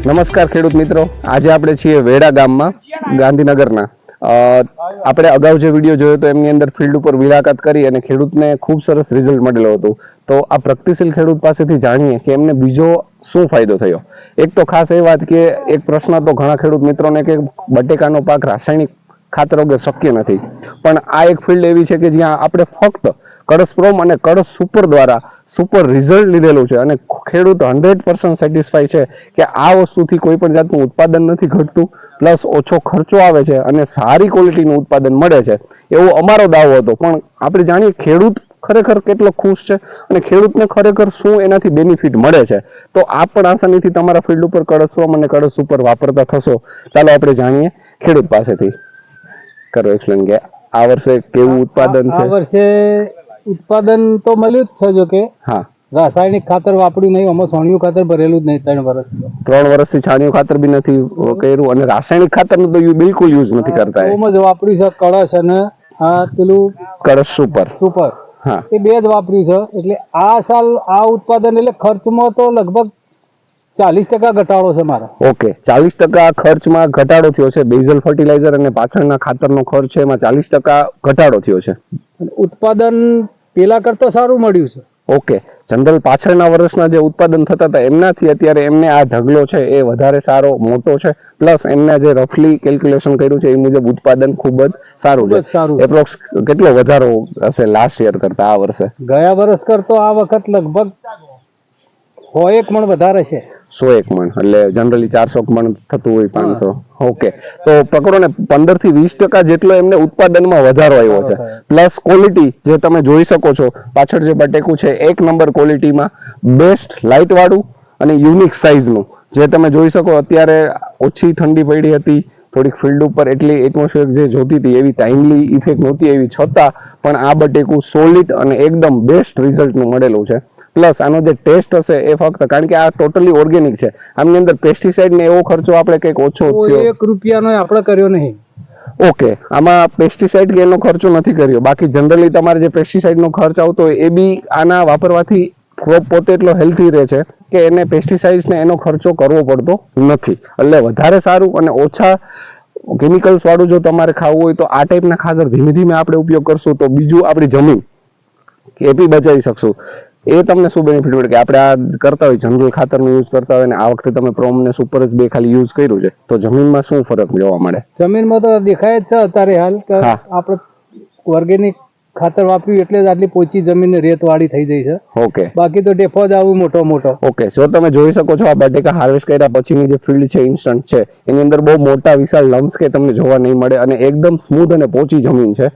નમસ્કાર ખેડૂત મિત્રો, આજે આપણે છીએ વેડા ગામમાં ગાંધીનગરના. આપણે અગાઉ જે વિડીયો જોયો તો એમની અંદર ફિલ્ડ ઉપર મુલાકાત કરી અને ખેડૂતને ખૂબ સરસ રિઝલ્ટ મળેલું હતું. તો આ પ્રગતિશીલ ખેડૂત પાસેથી જાણીએ કે એમને બીજો શું ફાયદો થયો. એક તો ખાસ એ વાત કે એક પ્રશ્ન તો ઘણા ખેડૂત મિત્રોને કે બટેકાનો પાક રાસાયણિક ખાતર વગર શક્ય નથી, પણ આ એક ફિલ્ડ એવી છે કે જ્યાં આપણે ફક્ત કળશ પ્રોમ અને કળશ સુપર દ્વારા સુપર રિઝલ્ટ લીધેલું છે અને ખેડૂત 100% સેટિસ્ફાઈ છે કે આ વસ્તુથી કોઈ પણ જાતનું ઉત્પાદન નથી ઘટતું, પ્લસ ઓછો ખર્ચો આવે છે અને સારી ક્વોલિટીનું ઉત્પાદન મળે છે, એવો અમારો દાવો હતો. પણ આપણે જાણીએ ખેડૂત ખરેખર કેટલો ખુશ છે અને ખેડૂતને ખરેખર શું એનાથી બેનિફિટ મળે છે. તો આ પણ આસાનીથી તમારા ફિલ્ડ ઉપર કળશ પ્રોમ અને કળશ સુપર વાપરતા થશો. ચાલો આપણે જાણીએ ખેડૂત પાસેથી. કરો એક્સપ્લેન કે આ વર્ષે કેવું ઉત્પાદન છે. આ વર્ષે ઉત્પાદન તો મળ્યું જ છે, જો કે હા, રાસાયણિક ખાતર વાપર્યું નહીં, આમાં છાણિયું ખાતર ભરેલું જ નહીં. 3 વર્ષથી છાણિયું ખાતર બી નથી કર્યું અને રાસાયણિક ખાતરનું તો બિલકુલ યુઝ નથી કરતા. એમાં જ વાપર્યું છે કળશ અને આ પેલું કળશ સુપર. હા, એ બે જ વાપર્યું છે. એટલે આ સાલ આ ઉત્પાદન એટલે ખર્ચમાં તો લગભગ 40% ઘટાડો છે મારા. ઓકે, 40% ખર્ચમાં ઘટાડો થયો છે. બેઝલ ફર્ટિલાઇઝર અને પાછળના ખાતરનો ખર્ચ છે એમાં 40% ઘટાડો થયો છે. ઉત્પાદન પેલા કરતા સારું મળ્યું છે. ઓકે, જનરલ પાછળના વર્ષના જે ઉત્પાદન થતા હતા એમનાથી અત્યારે એમને આ ઢગલો છે એ વધારે સારો મોટો છે, પ્લસ એમને જે રફલી કેલ્ક્યુલેશન કર્યું છે એ મુજબ ઉત્પાદન ખૂબ જ સારું છે. એપ્રોક્સ કેટલો વધારો હશે લાસ્ટ યર કરતા આ વર્ષે? ગયા વર્ષ કરતો આ વખત લગભગ 100 મણ વધારે છે. 101 મણ એટલે જનરલી 400 મણ થતું હોય 500. ઓકે, તો પકડો ને 15 થી 20% જેટલો એમને ઉત્પાદનમાં વધારો આવ્યો છે. પ્લસ ક્વોલિટી જે તમે જોઈ શકો છો પાછળ જે બટેકું છે, 1 નંબર ક્વોલિટીમાં બેસ્ટ લાઇટ વાળું અને યુનિક સાઇઝનું જે તમે જોઈ શકો. અત્યારે ઓછી ઠંડી પડી હતી, થોડીક ફિલ્ડ ઉપર એટલી એટમોસ્ફિયર જે જોતી હતી એવી ટાઇમલી ઇફેક્ટ નહોતી એવી, છતાં પણ આ બટેકું સોલિડ અને એકદમ બેસ્ટ રિઝલ્ટનું મળેલું છે. પ્લસ આનો જે ટેસ્ટ હશે એ ફક્ત કારણ કે આ ટોટલી ઓર્ગેનિક છે, આની અંદર પેસ્ટિસાઇડ ને એવો ખર્ચો આપણે કંઈક ઓછો થયો, 1 રૂપિયાનો આપણે કર્યો નહીં. ઓકે, આમાં પેસ્ટિસાઇડ કે એનો ખર્ચો નથી કર્યો. બાકી જનરલી તમારે જે પેસ્ટિસાઇડ નો ખર્ચ આવતો હોય એ બી આના વાપરવાથી ક્રોપ પોતે એટલો હેલ્ધી રહે છે કે એને પેસ્ટિસાઇડ્સ ને એનો ખર્ચો કરવો પડતો નથી. એટલે વધારે સારું અને ઓછા કેમિકલ્સ વાળું જો તમારે ખાવું હોય તો આ ટાઈપના ખાતર ધીમે ધીમે આપણે ઉપયોગ કરશું તો બીજું આપણી જમીન એ બી બચાવી શકશું. એ તમને શું બેનિફિટ મળે કે આપણે આ કરતા હોય જનરલ ખાતરનો યુઝ કરતા હોય અને આ વખતે તમે પ્રોમ ને સુપર જ બે ખાલી યુઝ કર્યું છે, તો જમીનમાં શું ફરક જોવા મળે? જમીનમાં તો દેખાય જ છે અત્યારે હાલ કે આપણે ઓર્ગેનિક ખાતર વાપર્યું એટલે જ આટલી પોચી જમીન રેતવાળી થઈ જાય છે. ઓકે, બાકી તો ડેફો જ આવું મોટો. ઓકે, જો તમે જોઈ શકો છો આ બટેકા હાર્વેસ્ટ કર્યા પછીની જે ફિલ્ડ છે ઇન્સ્ટન્ટ છે, એની અંદર બહુ મોટા વિશાળ લમ્સ કે તમને જોવા નહીં મળે અને એકદમ સ્મૂથ અને પોચી જમીન છે,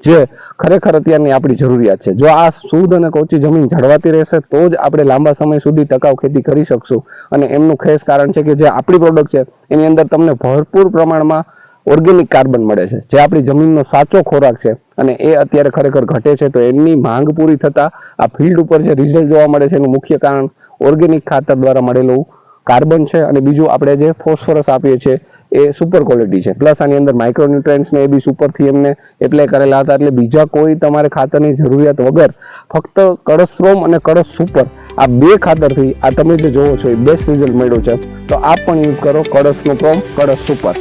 જે ખરેખર અત્યારની આપણી જરૂરિયાત છે. જો આ શુદ્ધ અને પોચી જમીન જળવાતી રહેશે તો જ આપણે લાંબા સમય સુધી ટકાઉ ખેતી કરી શકશું. અને એમનું ખાસ કારણ છે કે જે આપણી પ્રોડક્ટ છે એની અંદર તમને ભરપૂર પ્રમાણમાં ઓર્ગેનિક કાર્બન મળે છે, જે આપણી જમીનનો સાચો ખોરાક છે અને એ અત્યારે ખરેખર ઘટે છે. તો એની માંગ પૂરી થતા આ ફિલ્ડ ઉપર જે રિઝલ્ટ જોવા મળે છે એનું મુખ્ય કારણ ઓર્ગેનિક ખાતર દ્વારા મળેલું કાર્બન છે અને બીજું આપણે જે ફોસ્ફરસ આપીએ છીએ એ સુપર ક્વોલિટી છે. પ્લસ આની અંદર માઇક્રોન્યુટ્રન્ટ્સ ને એ બી સુપરથી એમને એપ્લાય કરેલા હતા. એટલે બીજા કોઈ તમારે ખાતરની જરૂરિયાત વગર ફક્ત કળશ પ્રોમ અને કળશ સુપર આ બે ખાતરથી આ તમે જે જોવો છો એ બેસ્ટ રિઝલ્ટ મળ્યું છે. તો આપ પણ યુઝ કરો કળશનો પ્રોમ, કળશ સુપર.